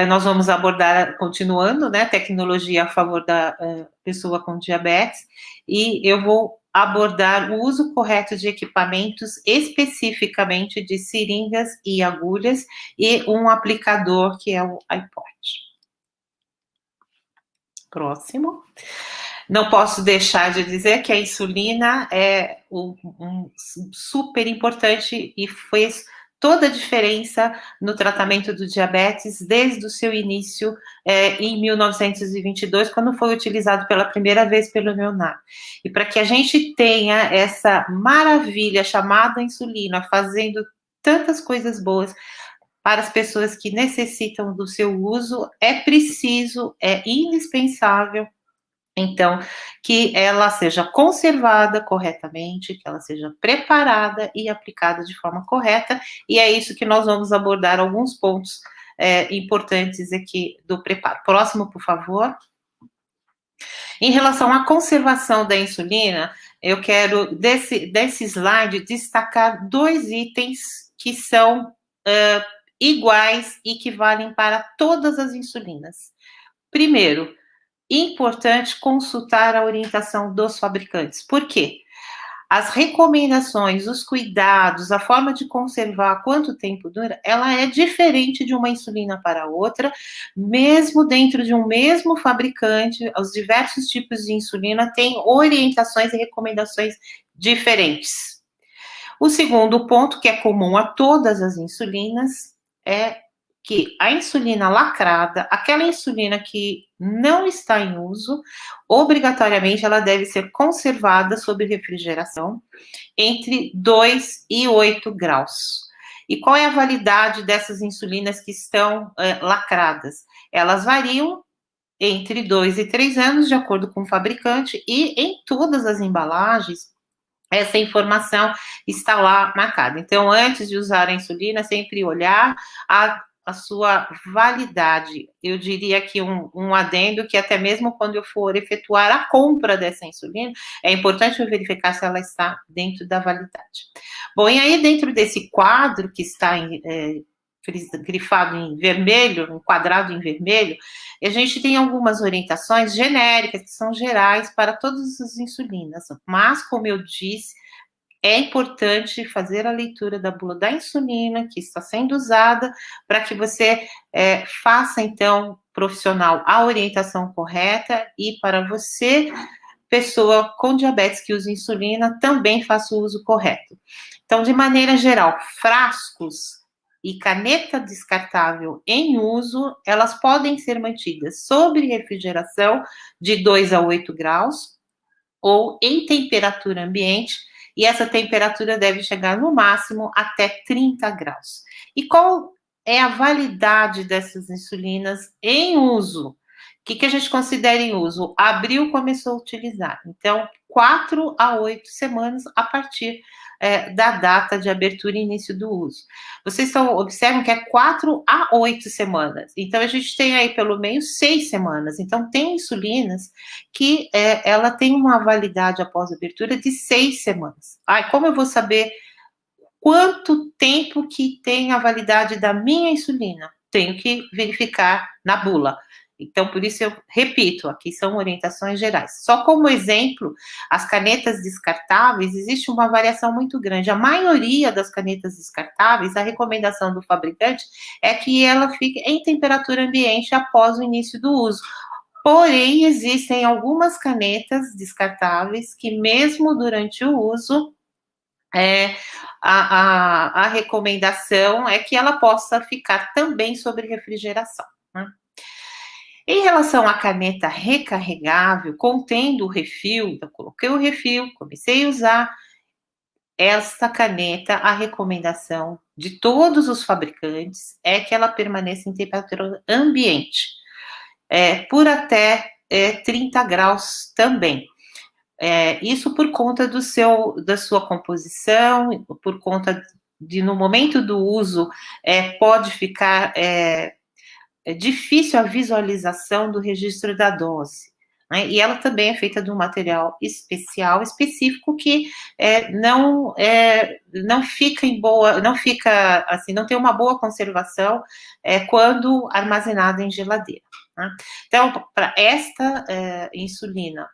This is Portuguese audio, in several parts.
Nós vamos abordar, continuando, né, tecnologia a favor da pessoa com diabetes, e eu vou abordar o uso correto de equipamentos, especificamente de seringas e agulhas, e um aplicador, que é o iPod. Próximo. Não posso deixar de dizer que a insulina é super importante e fez toda a diferença no tratamento do diabetes desde o seu início em 1922, quando foi utilizado pela primeira vez pelo neonato. E para que a gente tenha essa maravilha chamada insulina, fazendo tantas coisas boas para as pessoas que necessitam do seu uso, é preciso, é indispensável, então, que ela seja conservada corretamente, que ela seja preparada e aplicada de forma correta, e é isso que nós vamos abordar alguns pontos importantes aqui do preparo. Próximo, por favor. Em relação à conservação da insulina, eu quero, desse slide, destacar 2 itens que são iguais e que valem para todas as insulinas. Primeiro, importante consultar a orientação dos fabricantes. Por quê? As recomendações, os cuidados, a forma de conservar, quanto tempo dura, ela é diferente de uma insulina para outra, mesmo dentro de um mesmo fabricante, os diversos tipos de insulina têm orientações e recomendações diferentes. O segundo ponto, que é comum a todas as insulinas, é que a insulina lacrada, aquela insulina que não está em uso, obrigatoriamente ela deve ser conservada sob refrigeração entre 2 e 8 graus. E qual é a validade dessas insulinas que estão lacradas? Elas variam entre 2 e 3 anos, de acordo com o fabricante, e em todas as embalagens, essa informação está lá marcada. Então, antes de usar a insulina, sempre olhar a sua validade. Eu diria aqui um adendo, que até mesmo quando eu for efetuar a compra dessa insulina, é importante eu verificar se ela está dentro da validade. Bom, e aí dentro desse quadro que está grifado em vermelho, enquadrado em vermelho, a gente tem algumas orientações genéricas, que são gerais para todas as insulinas, mas, como eu disse, é importante fazer a leitura da bula da insulina que está sendo usada, para que você faça, então, profissional, a orientação correta, e para você, pessoa com diabetes que usa insulina, também faça o uso correto. Então, de maneira geral, frascos e caneta descartável em uso, elas podem ser mantidas sob refrigeração de 2 a 8 graus, ou em temperatura ambiente, e essa temperatura deve chegar no máximo até 30 graus. E qual é a validade dessas insulinas em uso? O que a gente considera em uso? Abril começou a utilizar, então 4 a 8 semanas a partir da data de abertura e início do uso. Vocês observam que é 4 a 8 semanas, então a gente tem aí pelo menos 6 semanas, então tem insulinas que ela tem uma validade após a abertura de 6 semanas. Como eu vou saber quanto tempo que tem a validade da minha insulina? Tenho que verificar na bula. Então, por isso eu repito, aqui são orientações gerais. Só como exemplo, as canetas descartáveis, existe uma variação muito grande. A maioria das canetas descartáveis, a recomendação do fabricante é que ela fique em temperatura ambiente após o início do uso. Porém, existem algumas canetas descartáveis que, mesmo durante o uso, a recomendação é que ela possa ficar também sob refrigeração, né? Em relação à caneta recarregável, contendo o refil, eu coloquei o refil, comecei a usar essa caneta, a recomendação de todos os fabricantes é que ela permaneça em temperatura ambiente, por até 30 graus também. Isso por conta da sua composição, por conta de, no momento do uso, pode ficar difícil a visualização do registro da dose. né? E ela também é feita de um material especial, específico, que não fica em boa, não fica assim, não tem uma boa conservação quando armazenada em geladeira. Né? Então, para esta insulina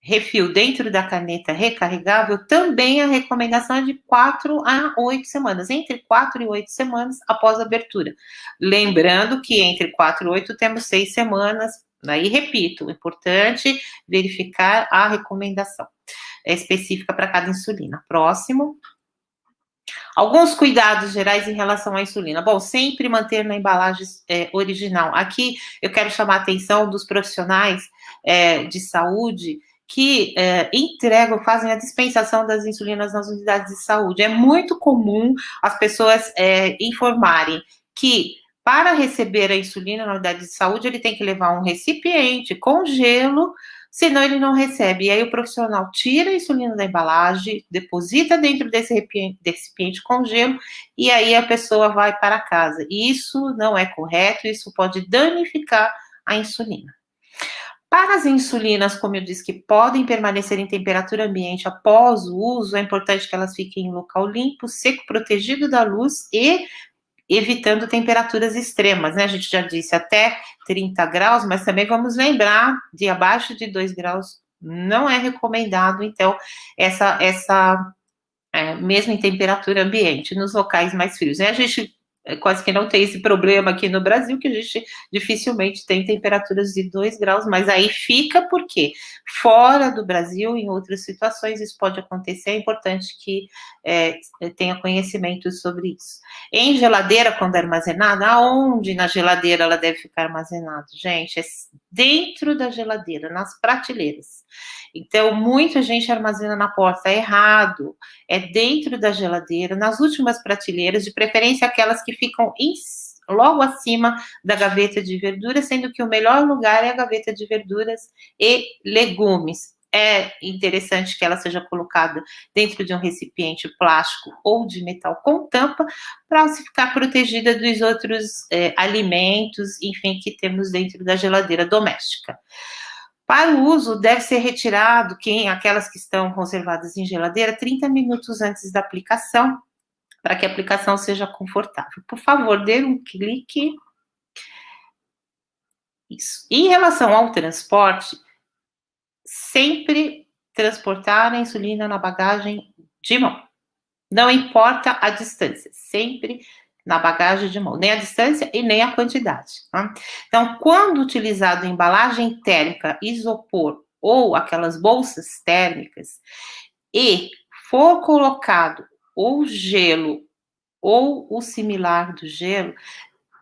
refil dentro da caneta recarregável, também a recomendação é de 4 a 8 semanas, entre 4 e 8 semanas após a abertura. Lembrando que entre 4 e 8 temos 6 semanas, daí repito, é importante verificar a recomendação específica para cada insulina. Próximo. Alguns cuidados gerais em relação à insulina. Bom, sempre manter na embalagem original. Aqui eu quero chamar a atenção dos profissionais de saúde que entregam, fazem a dispensação das insulinas nas unidades de saúde. É muito comum as pessoas informarem que para receber a insulina na unidade de saúde, ele tem que levar um recipiente com gelo, senão ele não recebe. E aí o profissional tira a insulina da embalagem, deposita dentro desse recipiente com gelo, e aí a pessoa vai para casa. Isso não é correto, isso pode danificar a insulina. Para as insulinas, como eu disse, que podem permanecer em temperatura ambiente após o uso, é importante que elas fiquem em local limpo, seco, protegido da luz e evitando temperaturas extremas, né? A gente já disse até 30 graus, mas também vamos lembrar de abaixo de 2 graus não é recomendado, então, mesmo em temperatura ambiente, nos locais mais frios, né? A gente quase que não tem esse problema aqui no Brasil, que a gente dificilmente tem temperaturas de 2 graus, mas aí fica porque fora do Brasil, em outras situações, isso pode acontecer, é importante que tenha conhecimento sobre isso. Em geladeira, quando armazenada, aonde na geladeira ela deve ficar armazenada? Gente, é dentro da geladeira, nas prateleiras. Então, muita gente armazena na porta, é errado. É dentro da geladeira, nas últimas prateleiras, de preferência aquelas que ficam logo acima da gaveta de verduras, sendo que o melhor lugar é a gaveta de verduras e legumes. É interessante que ela seja colocada dentro de um recipiente plástico ou de metal com tampa, para se ficar protegida dos outros alimentos, enfim, que temos dentro da geladeira doméstica. Para o uso, deve ser retirado aquelas que estão conservadas em geladeira 30 minutos antes da aplicação, para que a aplicação seja confortável. Por favor, dê um clique. Isso. Em relação ao transporte, sempre transportar a insulina na bagagem de mão. Não importa a distância, sempre na bagagem de mão, nem a distância e nem a quantidade. Tá? Então, quando utilizado em embalagem térmica, isopor ou aquelas bolsas térmicas, e for colocado ou gelo ou o similar do gelo,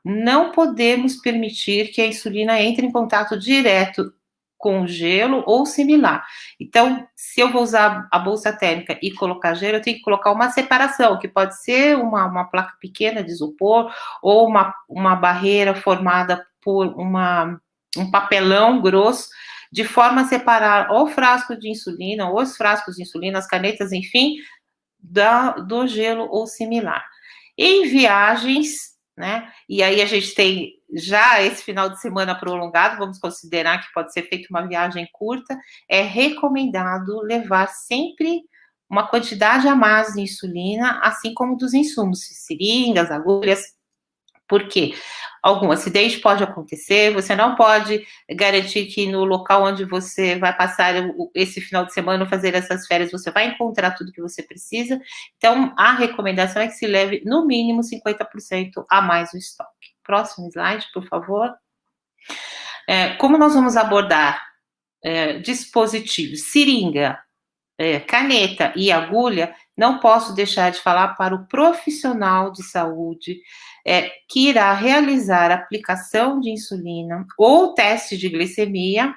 não podemos permitir que a insulina entre em contato direto com gelo ou similar. Então, se eu vou usar a bolsa térmica e colocar gelo, eu tenho que colocar uma separação, que pode ser uma placa pequena de isopor ou uma barreira formada por um papelão grosso, de forma a separar o frasco de insulina, ou os frascos de insulina, as canetas, enfim, do gelo ou similar. Em viagens, né? E aí a gente tem já esse final de semana prolongado, vamos considerar que pode ser feita uma viagem curta, é recomendado levar sempre uma quantidade a mais de insulina, assim como dos insumos, seringas, agulhas, porque algum acidente pode acontecer, você não pode garantir que no local onde você vai passar esse final de semana, fazer essas férias, você vai encontrar tudo que você precisa. Então, a recomendação é que se leve, no mínimo, 50% a mais o estoque. Próximo slide, por favor. Como nós vamos abordar dispositivos, seringa, caneta e agulha, não posso deixar de falar para o profissional de saúde que irá realizar a aplicação de insulina ou teste de glicemia,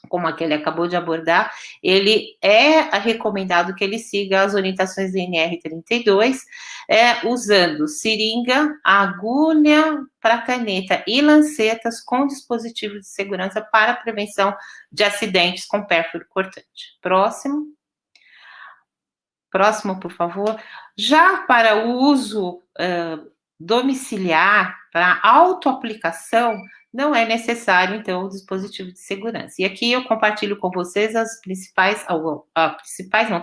como aquele acabou de abordar, ele é recomendado que ele siga as orientações da NR32, usando seringa, agulha para caneta e lancetas com dispositivo de segurança para prevenção de acidentes com pérfuro cortante. Próximo, por favor. Já para o uso domiciliar, para autoaplicação, não é necessário, então, o dispositivo de segurança. E aqui eu compartilho com vocês as principais,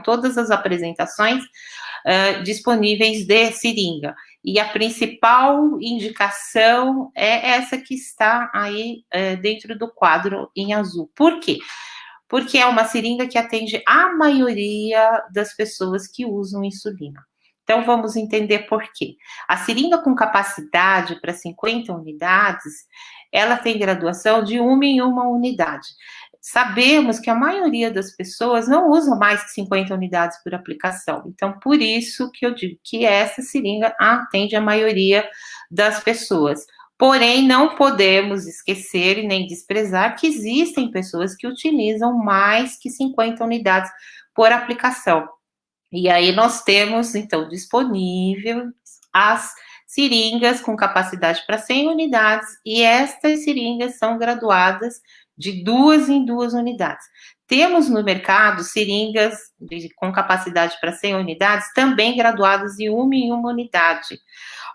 todas as apresentações disponíveis de seringa. E a principal indicação é essa que está aí dentro do quadro em azul. Por quê? Porque é uma seringa que atende a maioria das pessoas que usam insulina. Então, vamos entender por quê. A seringa com capacidade para 50 unidades, ela tem graduação de 1 em 1 unidade. Sabemos que a maioria das pessoas não usa mais que 50 unidades por aplicação. Então, por isso que eu digo que essa seringa atende a maioria das pessoas. Porém, não podemos esquecer e nem desprezar que existem pessoas que utilizam mais que 50 unidades por aplicação. E aí nós temos, então, disponível as seringas com capacidade para 100 unidades, e estas seringas são graduadas de 2 em 2 unidades. Temos no mercado seringas com capacidade para 100 unidades, também graduadas de 1 em 1 unidade.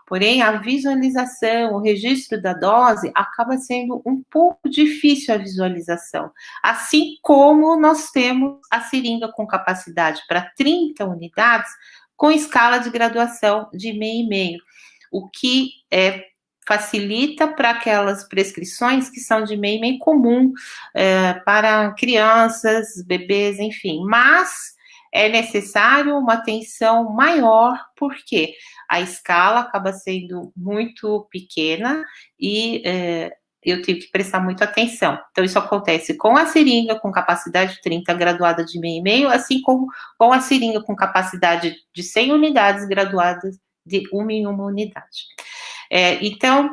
Porém, a visualização, o registro da dose acaba sendo um pouco difícil a visualização. Assim como nós temos a seringa com capacidade para 30 unidades, com escala de graduação de meio e meio, o que facilita para aquelas prescrições que são de meio e meio comum para crianças, bebês, enfim. Mas é necessário uma atenção maior, porque a escala acaba sendo muito pequena e eu tive que prestar muita atenção. Então, isso acontece com a seringa com capacidade de 30 graduada de meio e meio, assim como com a seringa com capacidade de 100 unidades graduadas de 1 em 1 unidade. Então,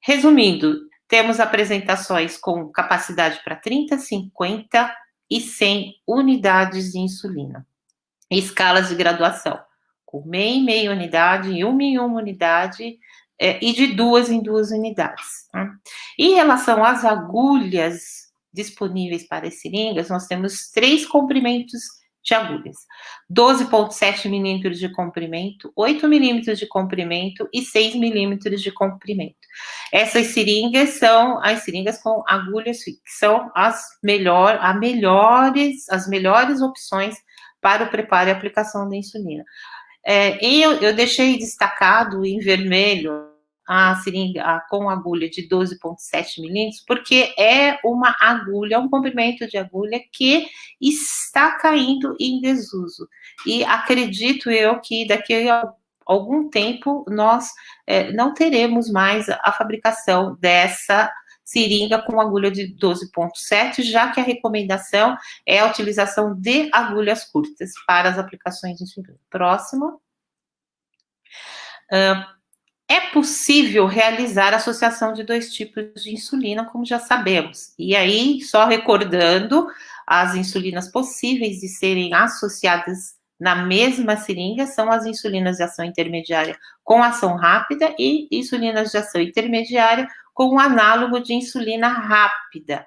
resumindo, temos apresentações com capacidade para 30, 50 e 100 unidades de insulina. Escalas de graduação, com meia e meia unidade, 1 em 1 unidade e de 2 em 2 unidades. Tá? Em relação às agulhas disponíveis para as seringas, nós temos 3 comprimentos de agulhas: 12,7 milímetros de comprimento, 8 milímetros de comprimento e 6 milímetros de comprimento. Essas seringas são as seringas com agulhas que são as melhores opções para o preparo e aplicação da insulina. Eu deixei destacado em vermelho a seringa com agulha de 12,7 milímetros, porque é uma agulha, um comprimento de agulha que está caindo em desuso. E acredito eu que daqui a algum tempo nós não teremos mais a fabricação dessa seringa com agulha de 12,7, já que a recomendação é a utilização de agulhas curtas para as aplicações de insulina. Próximo. É possível realizar a associação de 2 tipos de insulina, como já sabemos. E aí, só recordando, as insulinas possíveis de serem associadas na mesma seringa são as insulinas de ação intermediária com ação rápida e insulinas de ação intermediária com um análogo de insulina rápida.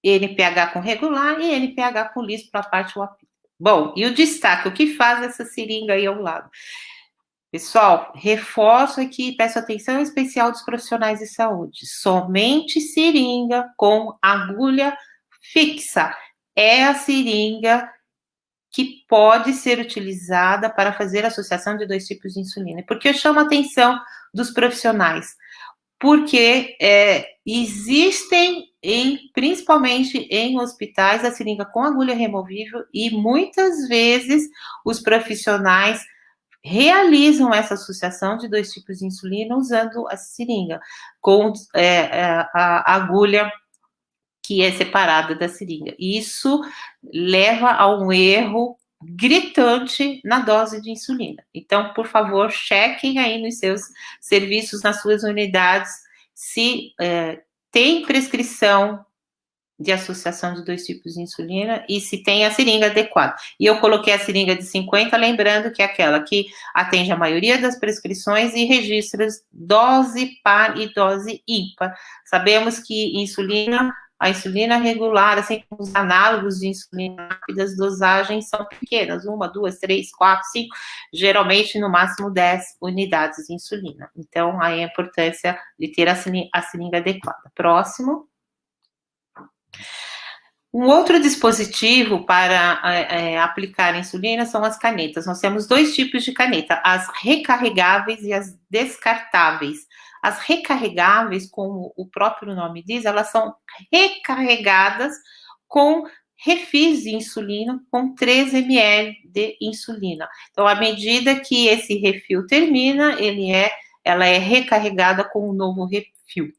NPH com regular e NPH com liso para a parte UAP. Bom, e o destaque, o que faz essa seringa aí ao lado? Pessoal, reforço aqui, peço atenção especial dos profissionais de saúde. Somente seringa com agulha fixa é a seringa que pode ser utilizada para fazer associação de 2 tipos de insulina. Por que eu chamo a atenção dos profissionais? Porque existem, principalmente em hospitais, a seringa com agulha removível e muitas vezes os profissionais realizam essa associação de 2 tipos de insulina usando a seringa, com a agulha que é separada da seringa. Isso leva a um erro gritante na dose de insulina. Então, por favor, chequem aí nos seus serviços, nas suas unidades, se tem prescrição de associação de 2 tipos de insulina e se tem a seringa adequada. E eu coloquei a seringa de 50, lembrando que é aquela que atende a maioria das prescrições e registra dose par e dose ímpar. Sabemos que insulina a insulina regular, assim como os análogos de insulina rápida, as dosagens são pequenas, 1, 2, 3, 4, 5, geralmente no máximo 10 unidades de insulina. Então, aí a importância de ter a seringa adequada. Próximo. Um outro dispositivo para aplicar insulina são as canetas. Nós temos 2 tipos de caneta, as recarregáveis e as descartáveis. As recarregáveis, como o próprio nome diz, elas são recarregadas com refis de insulina, com 3 ml de insulina. Então, à medida que esse refil termina, ela é recarregada com um novo refil.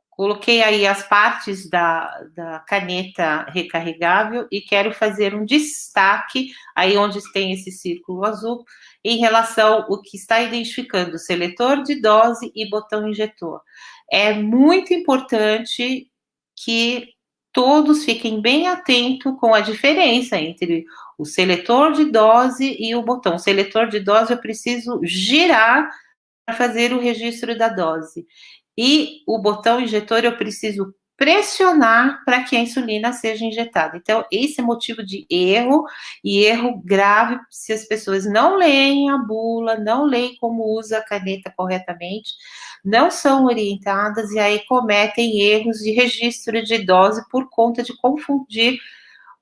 Coloquei aí as partes da caneta recarregável e quero fazer um destaque aí onde tem esse círculo azul em relação ao que está identificando seletor de dose e botão injetor. É muito importante que todos fiquem bem atentos com a diferença entre o seletor de dose e o botão. O seletor de dose eu preciso girar para fazer o registro da dose. E o botão injetor eu preciso pressionar para que a insulina seja injetada. Então, esse é motivo de erro, e erro grave, se as pessoas não leem a bula, não leem como usa a caneta corretamente, não são orientadas e aí cometem erros de registro de dose por conta de confundir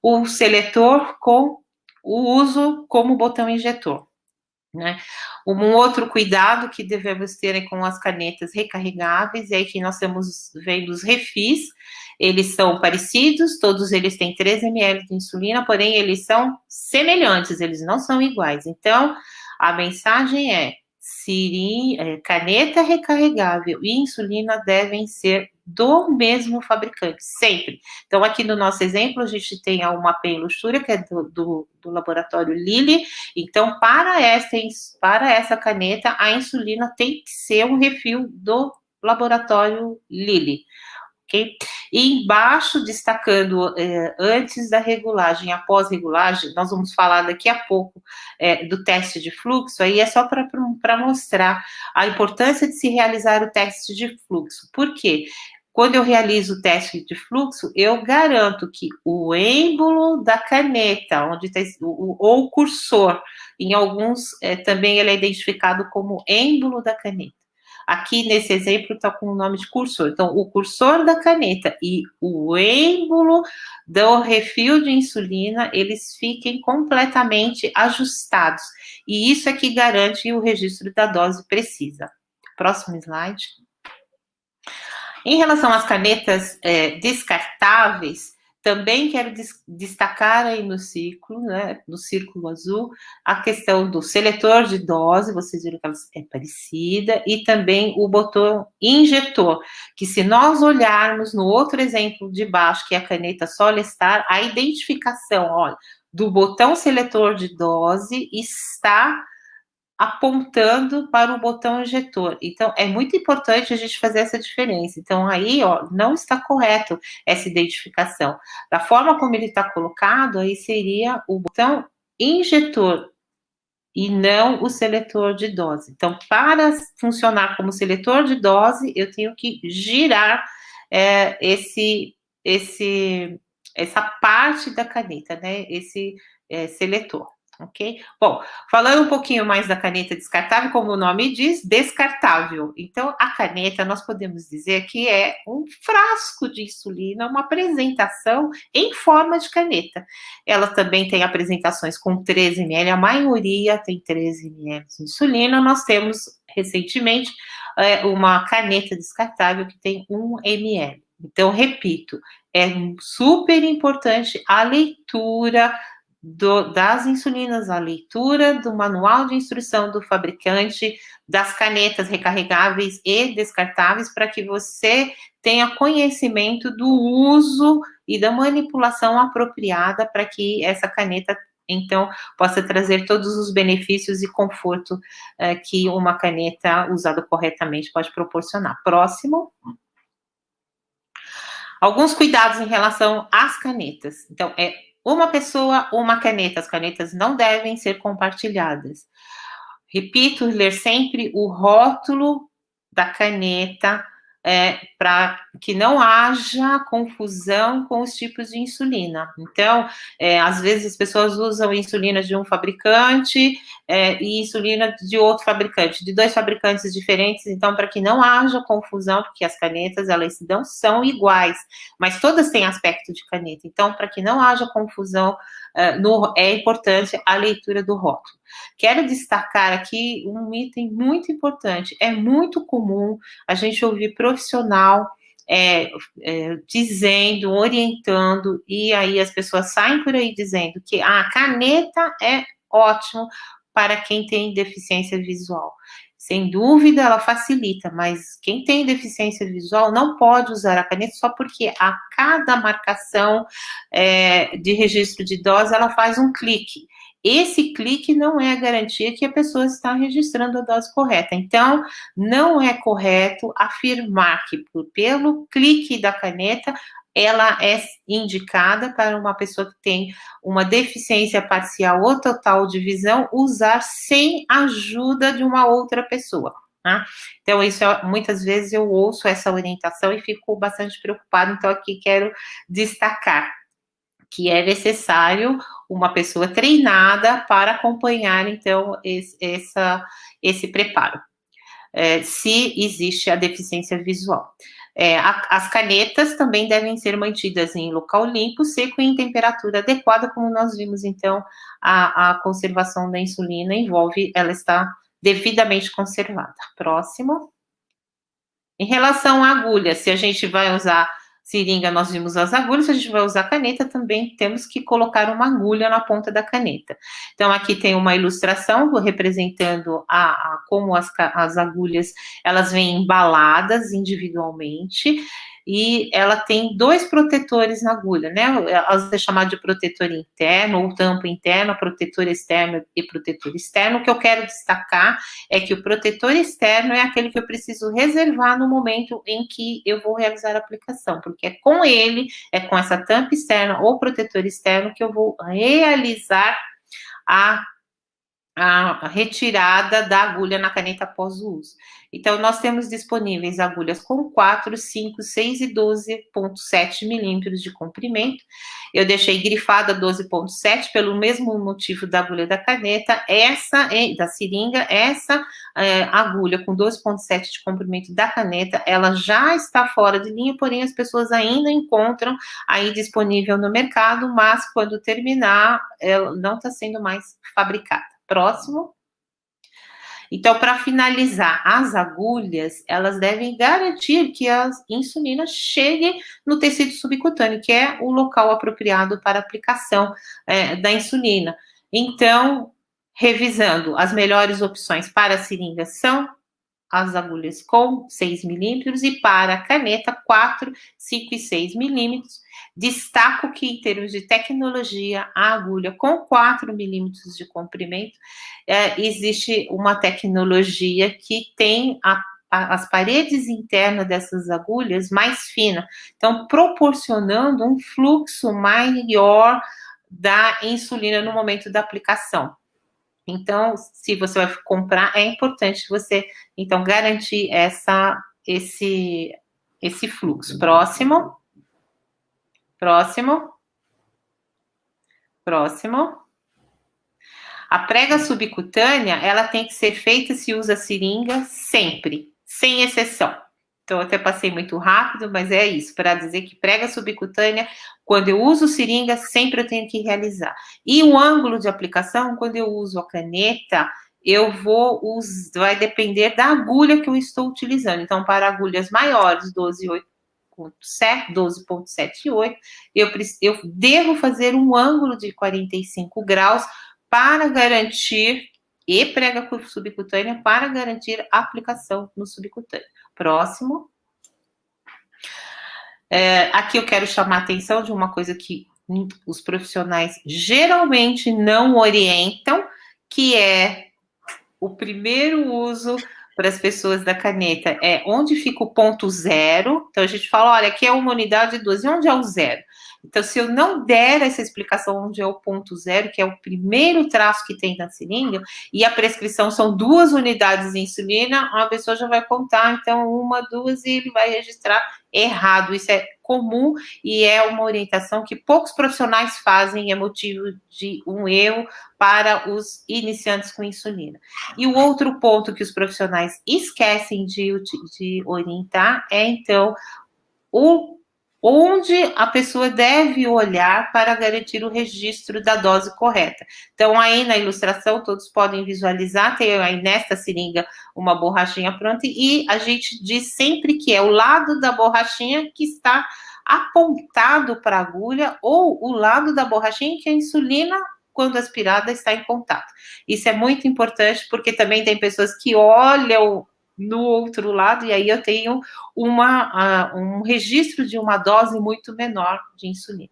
o seletor com o uso como botão injetor. Né? Um outro cuidado que devemos ter é com as canetas recarregáveis, e aí que nós estamos vendo os refis, eles são parecidos, todos eles têm 3 ml de insulina, porém eles são semelhantes, eles não são iguais. Então, a mensagem é, caneta recarregável e insulina devem ser do mesmo fabricante, sempre. Então, aqui no nosso exemplo, a gente tem a Umapen Luxúria, que é do laboratório Lilly. Então, para essa caneta, a insulina tem que ser um refil do laboratório Lilly. Okay? E embaixo, destacando antes da regulagem, após regulagem, nós vamos falar daqui a pouco do teste de fluxo, aí é só para mostrar a importância de se realizar o teste de fluxo. Por quê? Quando eu realizo o teste de fluxo, eu garanto que o êmbolo da caneta, onde está ou o cursor, em alguns também ele é identificado como êmbolo da caneta. Aqui nesse exemplo está com o nome de cursor. Então, o cursor da caneta e o êmbolo do refil de insulina, eles fiquem completamente ajustados. E isso é que garante o registro da dose precisa. Próximo slide. Em relação às canetas descartáveis, também quero destacar aí no círculo, né, no círculo azul, a questão do seletor de dose, vocês viram que ela é parecida, e também o botão injetor, que se nós olharmos no outro exemplo de baixo, que é a caneta Solestar, a identificação, olha, do botão seletor de dose está apontando para o botão injetor. Então, é muito importante a gente fazer essa diferença. Então, aí, ó, não está correto essa identificação. Da forma como ele está colocado, aí seria o botão injetor e não o seletor de dose. Então, para funcionar como seletor de dose, eu tenho que girar essa parte da caneta, né? Esse seletor. Ok? Bom, falando um pouquinho mais da caneta descartável, como o nome diz, descartável. Então, a caneta, nós podemos dizer que é um frasco de insulina, uma apresentação em forma de caneta. Ela também tem apresentações com 13 ml, a maioria tem 13 ml de insulina. Nós temos, recentemente, uma caneta descartável que tem 1 ml. Então, repito, é super importante a leitura das insulinas, a leitura do manual de instrução do fabricante, das canetas recarregáveis e descartáveis, para que você tenha conhecimento do uso e da manipulação apropriada para que essa caneta, então, possa trazer todos os benefícios e conforto que uma caneta usada corretamente pode proporcionar. Próximo. Alguns cuidados em relação às canetas. Então, uma pessoa, uma caneta. As canetas não devem ser compartilhadas. Repito, ler sempre o rótulo da caneta para que não haja confusão com os tipos de insulina. Então, às vezes as pessoas usam insulina de um fabricante e insulina de outro fabricante, de 2 fabricantes diferentes, então, para que não haja confusão, porque as canetas, elas não são iguais, mas todas têm aspecto de caneta, então, para que não haja confusão, é importante a leitura do rótulo. Quero destacar aqui um item muito importante. É muito comum a gente ouvir profissional dizendo, orientando, e aí as pessoas saem por aí dizendo que a caneta é ótimo para quem tem deficiência visual. Sem dúvida, ela facilita, mas quem tem deficiência visual não pode usar a caneta só porque a cada marcação de registro de dose, ela faz um clique. Esse clique não é a garantia que a pessoa está registrando a dose correta. Então, não é correto afirmar que pelo clique da caneta, ela é indicada para uma pessoa que tem uma deficiência parcial ou total de visão usar sem ajuda de uma outra pessoa. Tá? Então, isso muitas vezes eu ouço essa orientação e fico bastante preocupada. Então, aqui quero destacar que é necessário uma pessoa treinada para acompanhar, então, esse preparo, se existe a deficiência visual. As canetas também devem ser mantidas em local limpo, seco e em temperatura adequada, como nós vimos, então, a conservação da insulina envolve ela estar devidamente conservada. Próximo. Em relação à agulha, se a gente vai usar seringa, nós vimos as agulhas, se a gente vai usar caneta, também temos que colocar uma agulha na ponta da caneta. Então, aqui tem uma ilustração representando como as agulhas, elas vêm embaladas individualmente, e ela tem 2 protetores na agulha, né? Às vezes é chamado de protetor interno ou tampa interna, protetor externo e protetor externo. O que eu quero destacar é que o protetor externo é aquele que eu preciso reservar no momento em que eu vou realizar a aplicação, porque é com ele, é com essa tampa externa ou protetor externo que eu vou realizar a retirada da agulha na caneta após o uso. Então, nós temos disponíveis agulhas com 4, 5, 6 e 12,7 milímetros de comprimento. Eu deixei grifada 12,7 pelo mesmo motivo da agulha da caneta. Essa, da seringa, essa agulha com 12,7 de comprimento da caneta, ela já está fora de linha, porém as pessoas ainda encontram aí disponível no mercado, mas quando terminar, ela não está sendo mais fabricada. Próximo. Então, para finalizar, as agulhas, elas devem garantir que a insulina chegue no tecido subcutâneo, que é o local apropriado para aplicação da insulina. Então, revisando, as melhores opções para a seringa são as agulhas com 6 milímetros e para a caneta 4, 5 e 6 milímetros. Destaco que, em termos de tecnologia, a agulha com 4 milímetros de comprimento, existe uma tecnologia que tem as paredes internas dessas agulhas mais finas, então proporcionando um fluxo maior da insulina no momento da aplicação. Então, se você vai comprar, é importante você, então, garantir esse fluxo. Próximo. Próximo. Próximo. A prega subcutânea, ela tem que ser feita se usa seringa sempre, sem exceção. Então, eu até passei muito rápido, mas é isso, para dizer que prega subcutânea, quando eu uso seringa, sempre eu tenho que realizar. E o ângulo de aplicação, quando eu uso a caneta, vai depender da agulha que eu estou utilizando. Então, para agulhas maiores, 12,7 e 8, eu devo fazer um ângulo de 45 graus para garantir, e prega subcutânea, para garantir a aplicação no subcutâneo. Próximo. Aqui eu quero chamar a atenção de uma coisa que os profissionais geralmente não orientam, que é o primeiro uso para as pessoas da caneta, onde fica o ponto zero. Então, a gente fala, olha, aqui é uma unidade 12, onde é o zero? Então, se eu não der essa explicação onde é o ponto zero, que é o primeiro traço que tem na seringa, e a prescrição são 2 unidades de insulina, a pessoa já vai contar, então, 1, 2, e ele vai registrar errado. Isso é comum e é uma orientação que poucos profissionais fazem, é motivo de um erro para os iniciantes com insulina. E o outro ponto que os profissionais esquecem de orientar é, então, onde a pessoa deve olhar para garantir o registro da dose correta. Então, aí na ilustração, todos podem visualizar, tem aí nesta seringa uma borrachinha pronta, e a gente diz sempre que é o lado da borrachinha que está apontado para a agulha, ou o lado da borrachinha que a insulina, quando aspirada, está em contato. Isso é muito importante, porque também tem pessoas que olham no outro lado, e aí eu tenho um registro de uma dose muito menor de insulina.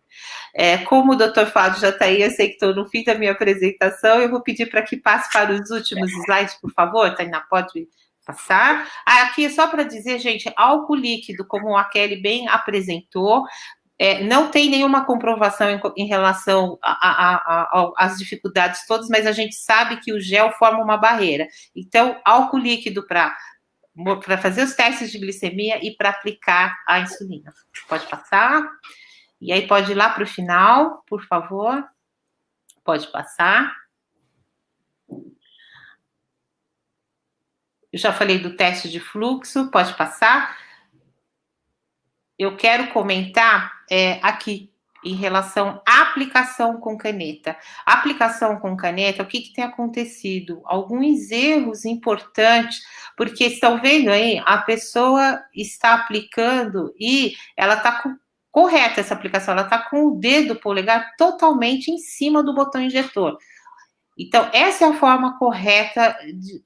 Como o Dr. Fábio já está aí, eu sei que estou no fim da minha apresentação, eu vou pedir para que passe para os últimos slides, por favor. Tainá, pode passar. Aqui é só para dizer, gente, álcool líquido, como a Kelly bem apresentou, não tem nenhuma comprovação em relação às dificuldades todas, mas a gente sabe que o gel forma uma barreira. Então, álcool líquido para fazer os testes de glicemia e para aplicar a insulina. Pode passar. E aí pode ir lá para o final, por favor. Pode passar. Eu já falei do teste de fluxo, pode passar. Eu quero comentar aqui em relação à aplicação com caneta. A aplicação com caneta, o que tem acontecido? Alguns erros importantes, porque estão vendo aí, a pessoa está aplicando e ela está correta essa aplicação, ela está com o dedo polegar totalmente em cima do botão injetor. Então, essa é a forma correta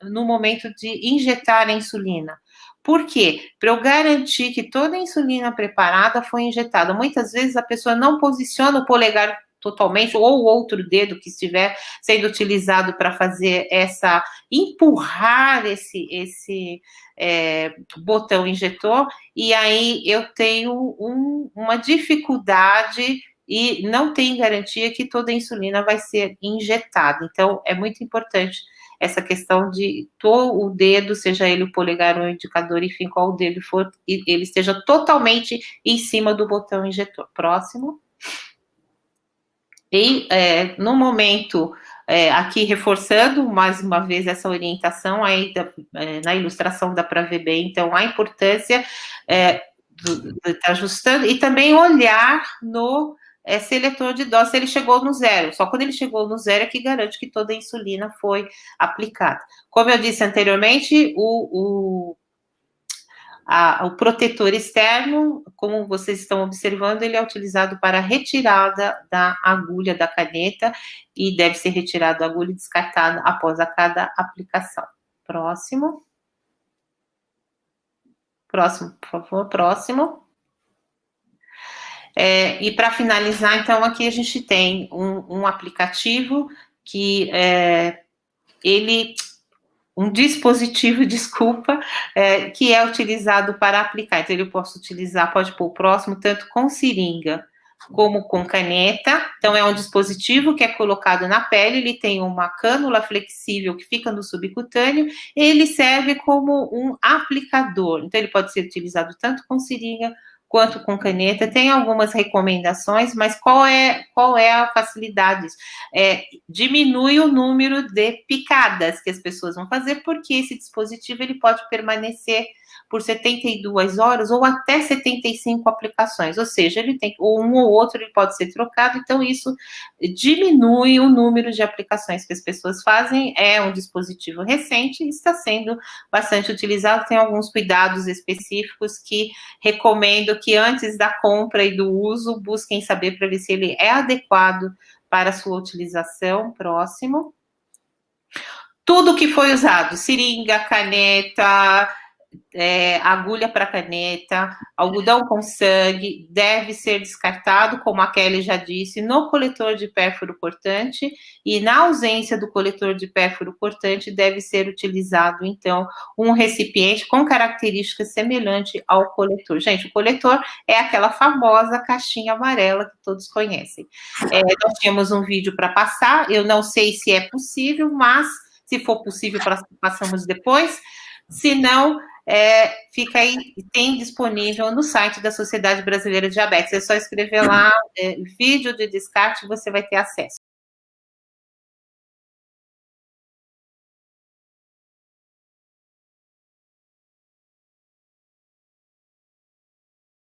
no momento de injetar a insulina. Por quê? Para eu garantir que toda a insulina preparada foi injetada. Muitas vezes a pessoa não posiciona o polegar totalmente, ou o outro dedo que estiver sendo utilizado para fazer empurrar esse botão injetor, e aí eu tenho uma dificuldade e não tem garantia que toda a insulina vai ser injetada. Então, é muito importante essa questão de o dedo, seja ele o polegar ou o indicador, enfim, qual o dedo for, ele esteja totalmente em cima do botão injetor. Próximo. E no momento, aqui reforçando mais uma vez essa orientação, aí na ilustração dá para ver bem, então, a importância de estar ajustando, e também olhar no seletor de dose, se ele chegou no zero. Só quando ele chegou no zero é que garante que toda a insulina foi aplicada. Como eu disse anteriormente, o protetor externo, como vocês estão observando, ele é utilizado para retirada da agulha da caneta, e deve ser retirado a agulha e descartada após a cada aplicação. Próximo. Próximo, por favor, próximo. E para finalizar, então, aqui a gente tem um aplicativo que um dispositivo, desculpa, que é utilizado para aplicar. Então, ele pode pôr o próximo, tanto com seringa como com caneta. Então, é um dispositivo que é colocado na pele, ele tem uma cânula flexível que fica no subcutâneo, e ele serve como um aplicador. Então, ele pode ser utilizado tanto com seringa quanto com caneta. Tem algumas recomendações, mas qual é a facilidade disso? Diminui o número de picadas que as pessoas vão fazer, porque esse dispositivo ele pode permanecer por 72 horas ou até 75 aplicações, ou seja, ele tem um ou outro, ele pode ser trocado, então isso diminui o número de aplicações que as pessoas fazem. É um dispositivo recente e está sendo bastante utilizado, tem alguns cuidados específicos que recomendo que antes da compra e do uso, busquem saber para ver se ele é adequado para a sua utilização. Próximo. Tudo que foi usado, seringa, caneta, agulha para caneta, algodão com sangue, deve ser descartado, como a Kelly já disse, no coletor de pérfuro cortante, e na ausência do coletor de pérfuro cortante, deve ser utilizado, então, um recipiente com características semelhantes ao coletor. Gente, o coletor é aquela famosa caixinha amarela que todos conhecem. Nós tínhamos um vídeo para passar, eu não sei se é possível, mas se for possível, passamos depois. Se não, fica aí, tem disponível no site da Sociedade Brasileira de Diabetes. É só escrever lá, vídeo de descarte, você vai ter acesso.